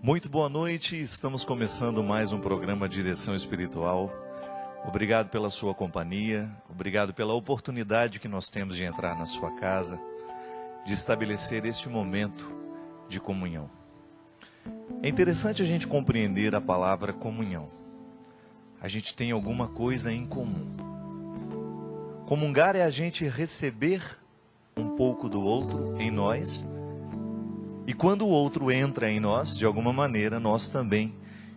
Muito boa noite, estamos começando mais um programa Direção Espiritual. Obrigado pela sua companhia, obrigado pela oportunidade que nós temos de entrar na sua casa, de estabelecer este momento de comunhão. É interessante a gente compreender a palavra comunhão. A gente tem alguma coisa em comum. Comungar é a gente receber um pouco do outro em nós, e quando o outro entra em nós, de alguma maneira, nós também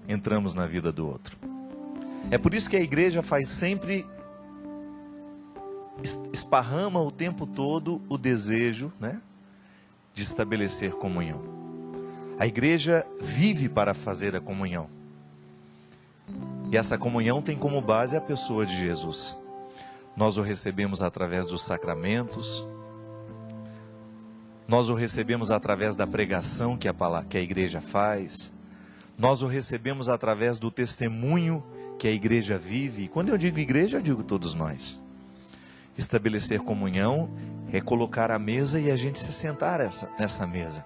entramos na vida do outro. É por isso que a igreja faz sempre, esparrama o tempo todo o desejo, de estabelecer comunhão. A igreja vive para fazer a comunhão. E essa comunhão tem como base a pessoa de Jesus. Nós o recebemos através dos sacramentos, nós o recebemos através da pregação que a igreja faz, nós o recebemos através do testemunho que a igreja vive. E quando eu digo igreja, eu digo todos nós. Estabelecer comunhão é colocar a mesa e a gente se sentar nessa mesa.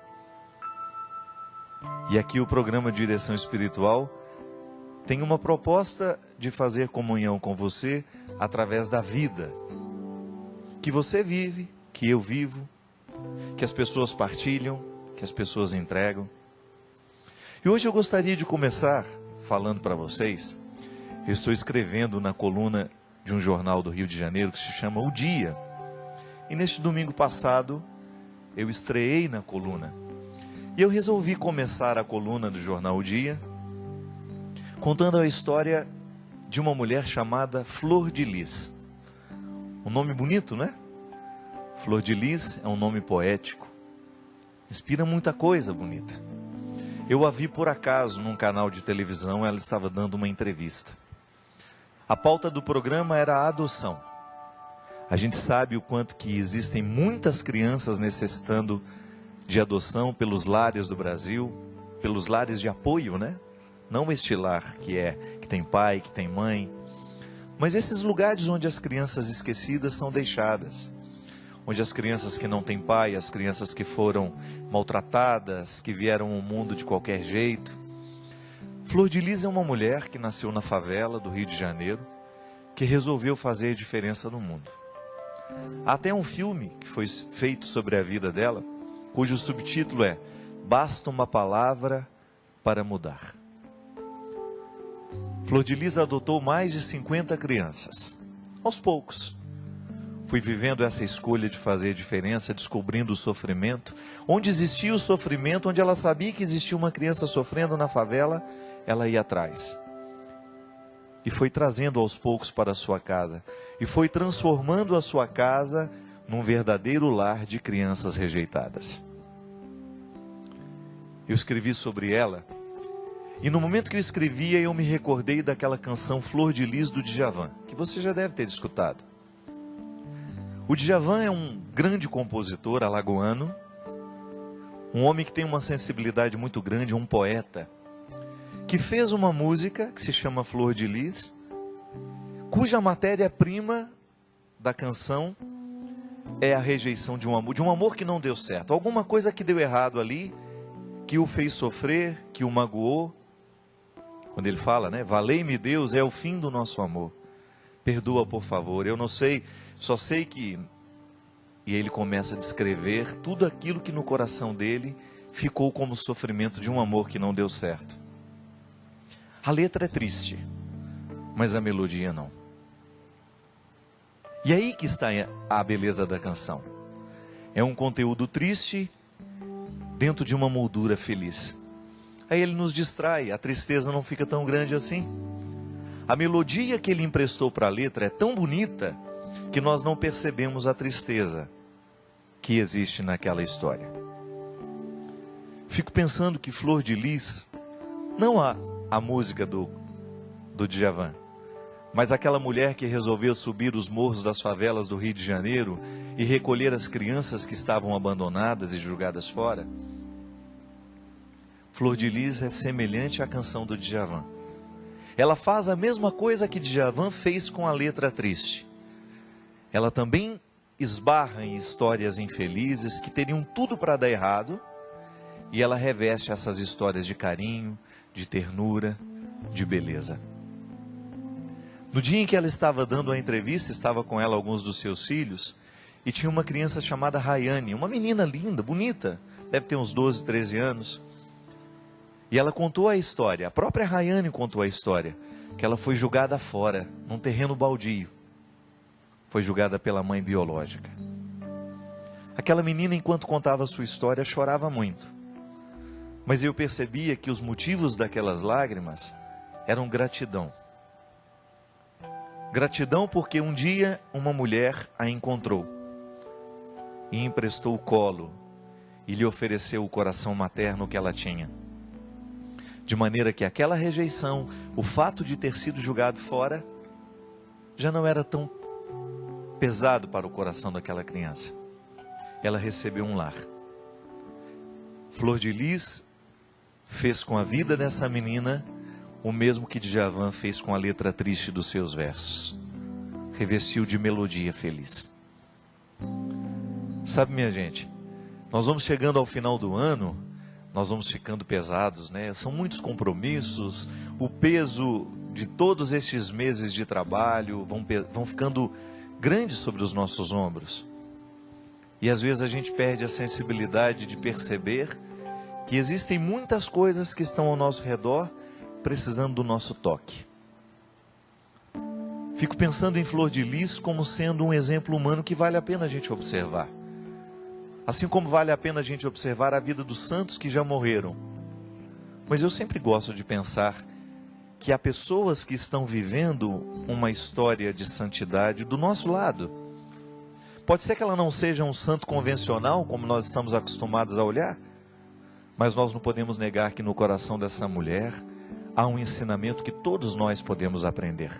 E aqui o programa Direção Espiritual tem uma proposta de fazer comunhão com você através da vida que você vive, que eu vivo, que as pessoas partilham, que as pessoas entregam. E hoje eu gostaria de começar falando para vocês. Eu estou escrevendo na coluna de um jornal do Rio de Janeiro que se chama O Dia. E neste domingo passado eu estreei na coluna. E eu resolvi começar a coluna do jornal O Dia contando a história de uma mulher chamada Flor de Lis. Um nome bonito, não é? Flor de Lis é um nome poético. Inspira muita coisa bonita. Eu a vi por acaso num canal de televisão, ela estava dando uma entrevista. A pauta do programa era a adoção. A gente sabe o quanto que existem muitas crianças necessitando de adoção pelos lares do Brasil, pelos lares de apoio, Não este lar que tem pai, que tem mãe, mas esses lugares onde as crianças esquecidas são deixadas, onde as crianças que não têm pai, as crianças que foram maltratadas, que vieram ao mundo de qualquer jeito. Flor de Lis é uma mulher que nasceu na favela do Rio de Janeiro, que resolveu fazer diferença no mundo. Há até um filme que foi feito sobre a vida dela, cujo subtítulo é Basta uma Palavra para Mudar. Flor de Lis adotou mais de 50 crianças, aos poucos. Fui vivendo essa escolha de fazer diferença, descobrindo o sofrimento. Onde existia o sofrimento, onde ela sabia que existia uma criança sofrendo na favela, ela ia atrás. E foi trazendo aos poucos para a sua casa. E foi transformando a sua casa num verdadeiro lar de crianças rejeitadas. Eu escrevi sobre ela. E no momento que eu escrevia, eu me recordei daquela canção Flor de Lis do Djavan, que você já deve ter escutado. O Djavan é um grande compositor alagoano, um homem que tem uma sensibilidade muito grande, um poeta, que fez uma música que se chama Flor de Lis, cuja matéria-prima da canção é a rejeição de um amor que não deu certo. Alguma coisa que deu errado ali, que o fez sofrer, que o magoou. Quando ele fala, valei-me Deus, é o fim do nosso amor. Perdoa, por favor. Eu não sei, só sei que... E ele começa a descrever tudo aquilo que no coração dele ficou como sofrimento de um amor que não deu certo. A letra é triste, mas a melodia não. E aí que está a beleza da canção. É um conteúdo triste dentro de uma moldura feliz. Aí ele nos distrai, a tristeza não fica tão grande assim. A melodia que ele emprestou para a letra é tão bonita que nós não percebemos a tristeza que existe naquela história. Fico pensando que Flor de Lis, não a música do Djavan, mas aquela mulher que resolveu subir os morros das favelas do Rio de Janeiro e recolher as crianças que estavam abandonadas e jogadas fora. Flor de Lis é semelhante à canção do Djavan. Ela faz a mesma coisa que Djavan fez com a letra triste. Ela também esbarra em histórias infelizes que teriam tudo para dar errado e ela reveste essas histórias de carinho, de ternura, de beleza. No dia em que ela estava dando a entrevista, estava com ela alguns dos seus filhos, e tinha uma criança chamada Rayane, uma menina linda, bonita, deve ter uns 12, 13 anos. E ela contou a história, a própria Rayane contou a história, que ela foi jogada fora, num terreno baldio. Foi julgada pela mãe biológica. Aquela menina, enquanto contava a sua história, chorava muito. Mas eu percebia que os motivos daquelas lágrimas eram gratidão. Gratidão porque um dia uma mulher a encontrou e emprestou o colo e lhe ofereceu o coração materno que ela tinha. De maneira que aquela rejeição, o fato de ter sido julgado fora, já não era tão pesado para o coração daquela criança. Ela recebeu um lar. Flor de Lis fez com a vida dessa menina o mesmo que Djavan fez com a letra triste dos seus versos. Revestiu de melodia feliz. Sabe, minha gente, nós vamos chegando ao final do ano, nós vamos ficando pesados, né? São muitos compromissos, o peso de todos estes meses de trabalho vão ficando grandes sobre os nossos ombros. E às vezes a gente perde a sensibilidade de perceber que existem muitas coisas que estão ao nosso redor precisando do nosso toque. Fico pensando em Flor de Lis como sendo um exemplo humano que vale a pena a gente observar. Assim como vale a pena a gente observar a vida dos santos que já morreram. Mas eu sempre gosto de pensar que há pessoas que estão vivendo uma história de santidade do nosso lado. Pode ser que ela não seja um santo convencional, como nós estamos acostumados a olhar, mas nós não podemos negar que no coração dessa mulher há um ensinamento que todos nós podemos aprender.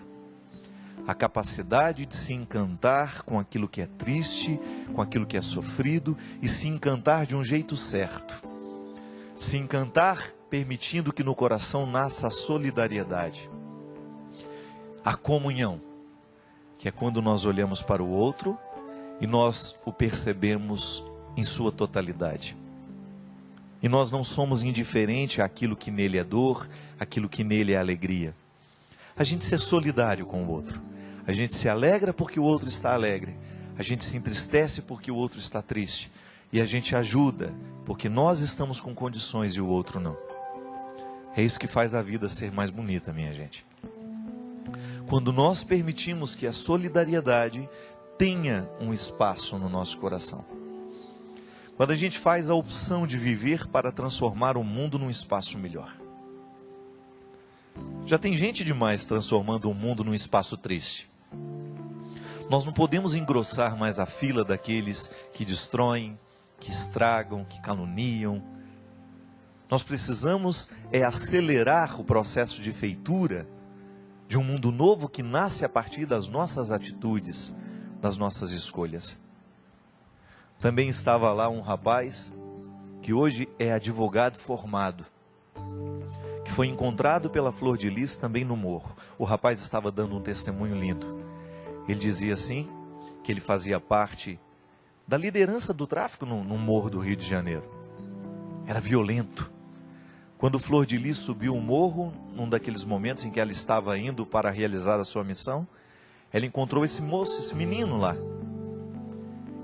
A capacidade de se encantar com aquilo que é triste, com aquilo que é sofrido, e se encantar de um jeito certo. Se encantar permitindo que no coração nasça a solidariedade. A comunhão, que é quando nós olhamos para o outro e nós o percebemos em sua totalidade. E nós não somos indiferentes àquilo que nele é dor, àquilo que nele é alegria. A gente ser solidário com o outro. A gente se alegra porque o outro está alegre. A gente se entristece porque o outro está triste. E a gente ajuda porque nós estamos com condições e o outro não. É isso que faz a vida ser mais bonita, minha gente. Quando nós permitimos que a solidariedade tenha um espaço no nosso coração. Quando a gente faz a opção de viver para transformar o mundo num espaço melhor. Já tem gente demais transformando o mundo num espaço triste. Nós não podemos engrossar mais a fila daqueles que destroem, que estragam, que caluniam. Nós precisamos acelerar o processo de feitura de um mundo novo que nasce a partir das nossas atitudes, das nossas escolhas. Também estava lá um rapaz que hoje é advogado formado, que foi encontrado pela Flor de Lis também no morro. O rapaz estava dando um testemunho lindo. Ele dizia assim, que ele fazia parte da liderança do tráfico no morro do Rio de Janeiro. Era violento. Quando Flor de Lis subiu o morro, num daqueles momentos em que ela estava indo para realizar a sua missão, ela encontrou esse moço, esse menino lá.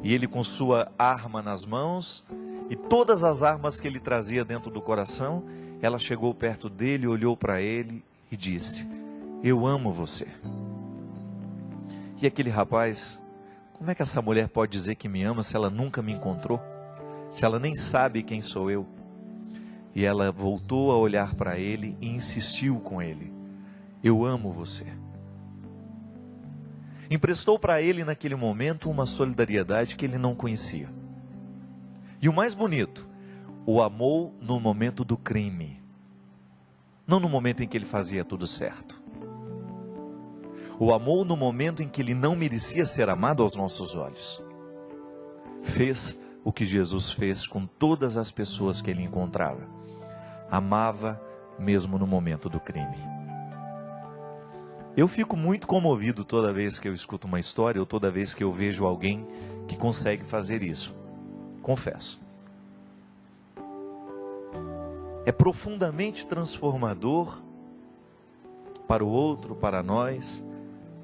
E ele com sua arma nas mãos, e todas as armas que ele trazia dentro do coração, ela chegou perto dele, olhou para ele e disse: "Eu amo você." E aquele rapaz, como é que essa mulher pode dizer que me ama se ela nunca me encontrou? Se ela nem sabe quem sou eu? E ela voltou a olhar para ele e insistiu com ele: "Eu amo você." Emprestou para ele naquele momento uma solidariedade que ele não conhecia. E o mais bonito, o amou no momento do crime. Não no momento em que ele fazia tudo certo. O amou no momento em que ele não merecia ser amado aos nossos olhos. Fez o que Jesus fez com todas as pessoas que ele encontrava. Amava mesmo no momento do crime. Eu fico muito comovido toda vez que eu escuto uma história ou toda vez que eu vejo alguém que consegue fazer isso. Confesso. é profundamente transformador para o outro, para nós,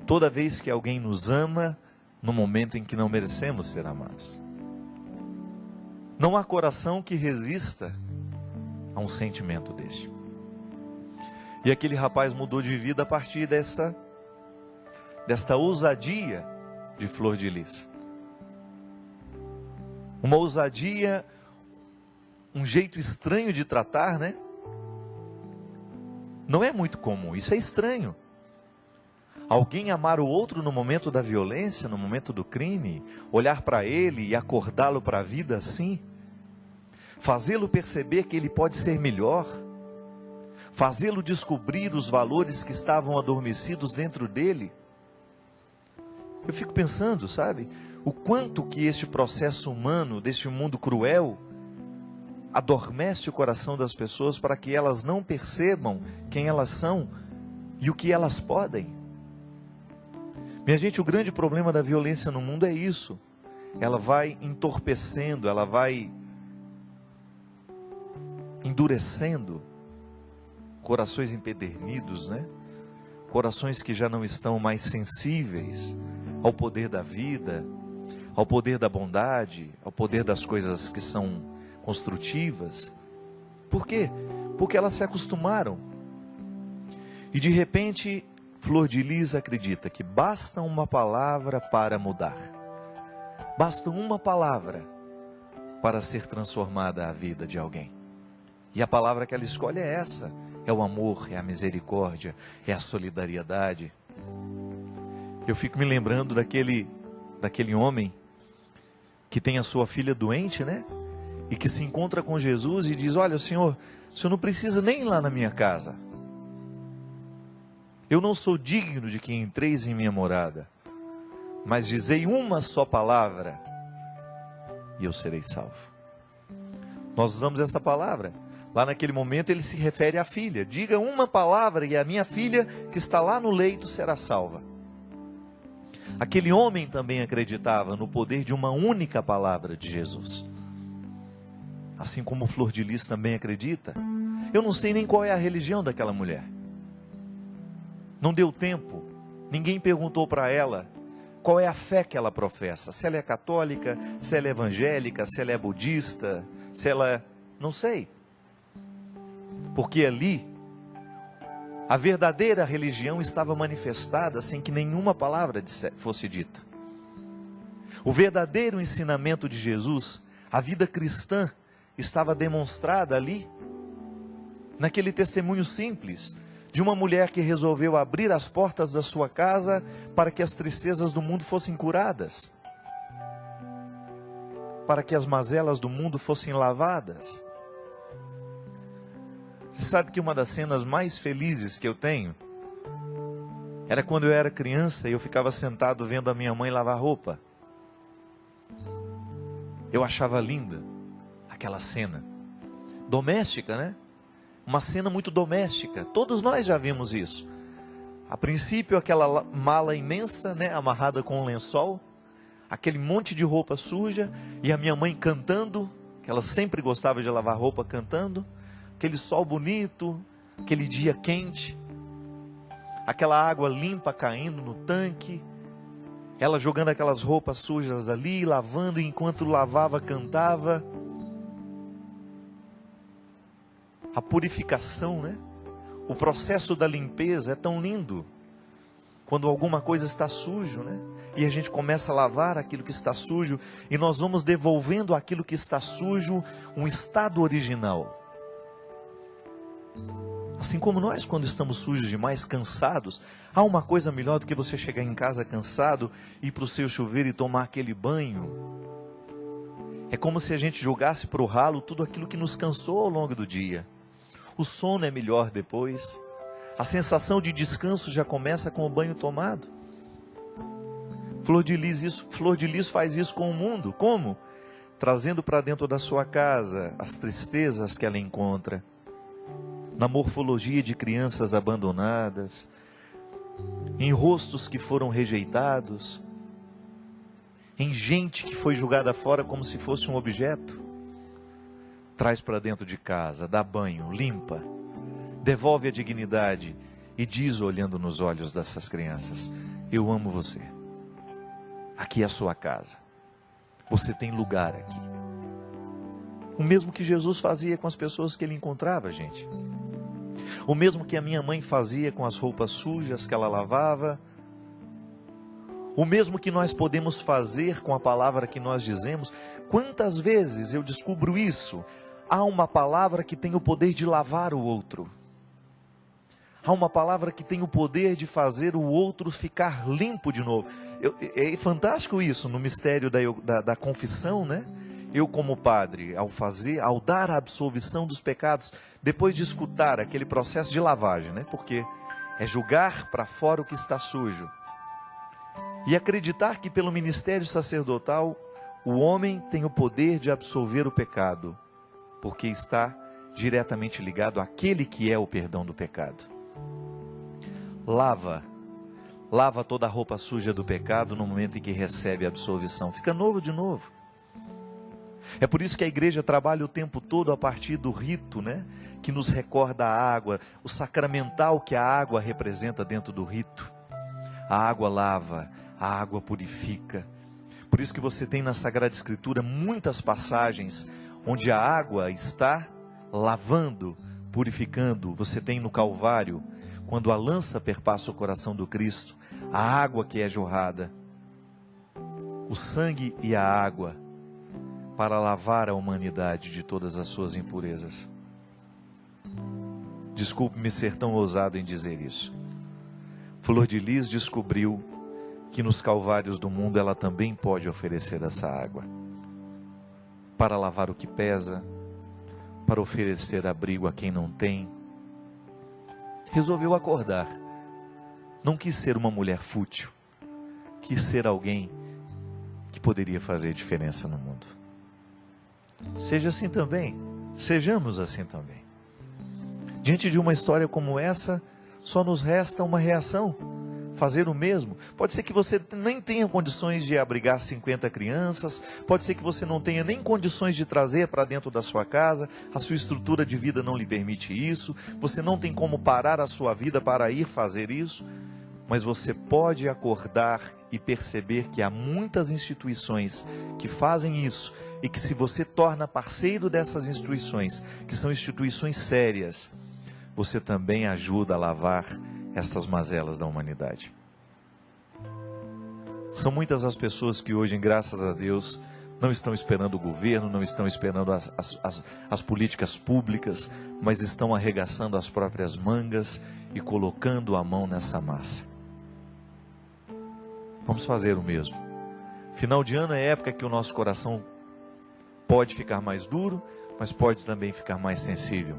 toda vez que alguém nos ama no momento em que não merecemos ser amados. Não há coração que resista a um sentimento deste. E aquele rapaz mudou de vida a partir desta ousadia de Flor de Lis. Uma ousadia, um jeito estranho de tratar, né? Não é muito comum, isso é estranho. Alguém amar o outro no momento da violência, no momento do crime, olhar para ele e acordá-lo para a vida assim, fazê-lo perceber que ele pode ser melhor, fazê-lo descobrir os valores que estavam adormecidos dentro dele. Eu fico pensando, sabe, o quanto que este processo humano, deste mundo cruel, adormece o coração das pessoas para que elas não percebam quem elas são e o que elas podem. Minha gente, o grande problema da violência no mundo é isso. Ela vai entorpecendo, ela vai endurecendo corações empedernidos, né? Corações que já não estão mais sensíveis ao poder da vida, ao poder da bondade, ao poder das coisas que são construtivas. Por quê? Porque elas se acostumaram. E de repente, Flor de Lis acredita que basta uma palavra para mudar. Basta uma palavra para ser transformada a vida de alguém. E a palavra que ela escolhe é essa. É o amor, é a misericórdia, é a solidariedade. Eu fico me lembrando daquele homem que tem a sua filha doente, né? E que se encontra com Jesus e diz: olha, Senhor, o Senhor não precisa nem ir lá na minha casa. Eu não sou digno de que entreis em minha morada, mas dizei uma só palavra e eu serei salvo. Nós usamos essa palavra. Lá naquele momento ele se refere à filha. Diga uma palavra e a minha filha que está lá no leito será salva. Aquele homem também acreditava no poder de uma única palavra de Jesus. Assim como Flor de Lis também acredita. Eu não sei nem qual é a religião daquela mulher. Não deu tempo. Ninguém perguntou para ela qual é a fé que ela professa. Se ela é católica, se ela é evangélica, se ela é budista, se ela é... Não sei. Porque ali, a verdadeira religião estava manifestada sem que nenhuma palavra fosse dita. O verdadeiro ensinamento de Jesus, a vida cristã, estava demonstrada ali, naquele testemunho simples, de uma mulher que resolveu abrir as portas da sua casa para que as tristezas do mundo fossem curadas, para que as mazelas do mundo fossem lavadas. Você sabe que uma das cenas mais felizes que eu tenho era quando eu era criança e eu ficava sentado vendo a minha mãe lavar roupa. Eu achava linda aquela cena doméstica, né? Uma cena muito doméstica. Todos nós já vimos isso. A princípio, aquela mala imensa, né, amarrada com um lençol, aquele monte de roupa suja e a minha mãe cantando, que ela sempre gostava de lavar roupa cantando. Aquele sol bonito, aquele dia quente, aquela água limpa caindo no tanque, ela jogando aquelas roupas sujas ali, lavando, e enquanto lavava, cantava. A purificação, né? O processo da limpeza é tão lindo. Quando alguma coisa está sujo, né? E a gente começa a lavar aquilo que está sujo, e nós vamos devolvendo aquilo que está sujo um estado original. Assim como nós, quando estamos sujos demais, cansados, há uma coisa melhor do que você chegar em casa cansado, ir para o seu chuveiro e tomar aquele banho. É como se a gente jogasse para o ralo tudo aquilo que nos cansou ao longo do dia. O sono é melhor depois. A sensação de descanso já começa com o banho tomado. Flor de Lis faz isso com o mundo. Como? Trazendo para dentro da sua casa as tristezas que ela encontra. Na morfologia de crianças abandonadas, em rostos que foram rejeitados, em gente que foi jogada fora como se fosse um objeto. traz para dentro de casa, dá banho, limpa, devolve a dignidade e diz, olhando nos olhos dessas crianças: eu amo você, aqui é a sua casa, você tem lugar aqui. O mesmo que Jesus fazia com as pessoas que ele encontrava, gente. O mesmo que a minha mãe fazia com as roupas sujas que ela lavava. O mesmo que nós podemos fazer com a palavra que nós dizemos. Quantas vezes eu descubro isso? Há uma palavra que tem o poder de lavar o outro. Há uma palavra que tem o poder de fazer o outro ficar limpo de novo. É fantástico isso no mistério da confissão, né? Eu, como padre, ao dar a absolvição dos pecados, depois de escutar aquele processo de lavagem, né? Porque é julgar para fora o que está sujo. E acreditar que pelo ministério sacerdotal, o homem tem o poder de absolver o pecado, porque está diretamente ligado àquele que é o perdão do pecado. Lava toda a roupa suja do pecado no momento em que recebe a absolvição. Fica novo de novo. É por isso que a igreja trabalha o tempo todo a partir do rito, né? Que nos recorda a água, o sacramental que a água representa dentro do rito. A água lava, a água purifica. Por isso que você tem na Sagrada Escritura muitas passagens onde a água está lavando, purificando. Você tem no Calvário, quando a lança perpassa o coração do Cristo, a água que é jorrada, o sangue e a água, para lavar a humanidade de todas as suas impurezas. Desculpe-me ser tão ousado em dizer isso. Flor de Lis descobriu que nos calvários do mundo ela também pode oferecer essa água, para lavar o que pesa, para oferecer abrigo a quem não tem. Resolveu acordar. Não quis ser uma mulher fútil, quis ser alguém que poderia fazer diferença no mundo. Seja assim também, sejamos assim também. Diante de uma história como essa, só nos resta uma reação, fazer o mesmo. Pode ser que você nem tenha condições de abrigar 50 crianças, pode ser que você não tenha nem condições de trazer para dentro da sua casa, a sua estrutura de vida não lhe permite isso, você não tem como parar a sua vida para ir fazer isso, mas você pode acordar e perceber que há muitas instituições que fazem isso, e que se você torna parceiro dessas instituições, que são instituições sérias, você também ajuda a lavar estas mazelas da humanidade. São muitas as pessoas que hoje, graças a Deus, não estão esperando o governo, não estão esperando as políticas públicas, mas estão arregaçando as próprias mangas e colocando a mão nessa massa. Vamos fazer o mesmo. Final de ano é época que o nosso coração pode ficar mais duro, mas pode também ficar mais sensível,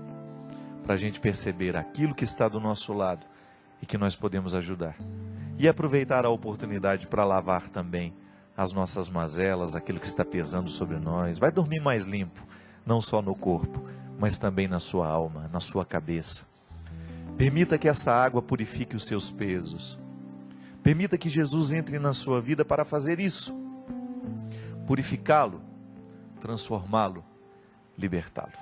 para a gente perceber aquilo que está do nosso lado e que nós podemos ajudar. E aproveitar a oportunidade para lavar também as nossas mazelas, aquilo que está pesando sobre nós. Vai dormir mais limpo, não só no corpo, mas também na sua alma, na sua cabeça. Permita que essa água purifique os seus pesos. Permita que Jesus entre na sua vida para fazer isso. Purificá-lo, transformá-lo, libertá-lo.